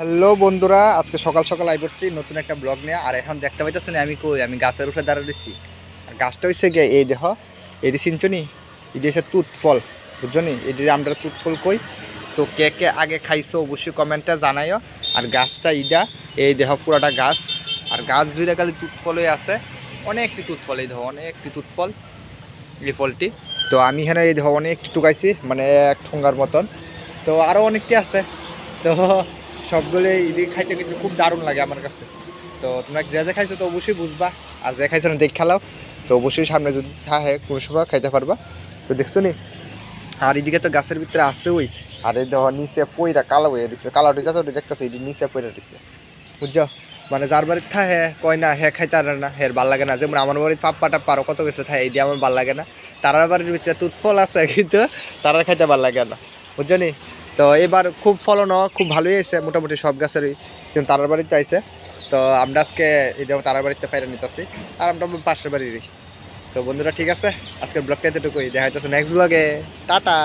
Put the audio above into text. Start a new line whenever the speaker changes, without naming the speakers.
Hello বন্ধুরা, আজকে সকাল সকাল আই পড়ছি নতুন একটা ব্লগ নিয়ে। আর এখন দেখতে পাইতেছেন আমি কই, আমি গাছের উপরে দাঁড়িয়ে দিচ্ছি। আর গাছটা হচ্ছে গিয়ে এই দেহ, এটি চিনছো নি? এটি হচ্ছে তুত ফল, বুঝছো নি? এটি আমরা তুত ফল কই। তো কে কে আগে খাইছো অবশ্যই কমেন্টে জানাইও। আর গাছটা ইডা এই দেহ পুরাটা গাছ। আর গাছ জুড়ে খালি তুত ফলই আছে, অনেকটি তুত ফল। এই দেহ অনেকটি তুত ফল, এই ফলটি। তো আমি এখানে এই দেহ অনেকটি টুকাইছি, মানে এক ঠোঙ্গার মতন। তো আরও অনেকটি আছে। তো সবগুলো এদিকে খাইতে কিন্তু খুব দারুণ লাগে আমার কাছে। তো তোমরা যে যে খাইছো তো অবশ্যই বুঝবা, আর যে খাইছো না দেখ খেলাও। তো অবশ্যই সামনে যদি থাকে কোনো সময় খাইতে পারবা। তো দেখছো নি? আর এদিকে তো গাছের ভিতরে আছে ওই, আর এই দেখো নিচে পইরা কালো হয়ে দিচ্ছে, কালোটি যত দেখতেছে এটি নিচে পইরা দিচ্ছে, বুঝছো? মানে যার বাড়ির থা হ্যাঁ কয় না হ্যাঁ খাইতে পারে না, হ্যাঁ ভাল লাগে না। যেমন আমার বাড়ির পাপ্পা টাপ্পা আরও কত কিছু থাকে, এটি আমার ভাল লাগে না। তারার বাড়ির ভিতরে তুৎফল আছে কিন্তু তারা খাইতে ভাল লাগে না, বুঝছো নি? তো এবার খুব ফলনও খুব ভালোই আছে মোটামুটি সব গাছেরই, কিন্তু তারার বাড়িতে আইছে। তো আমরা আজকে এই যেমন তারার বাড়িতে পাইরা নিতেছি, আর আমরা পাশের বাড়িরই। তো বন্ধুরা ঠিক আছে, আজকের ব্লগটা এতটুকুই, দেখা যাচ্ছে নেক্সট ব্লগে। টাটা।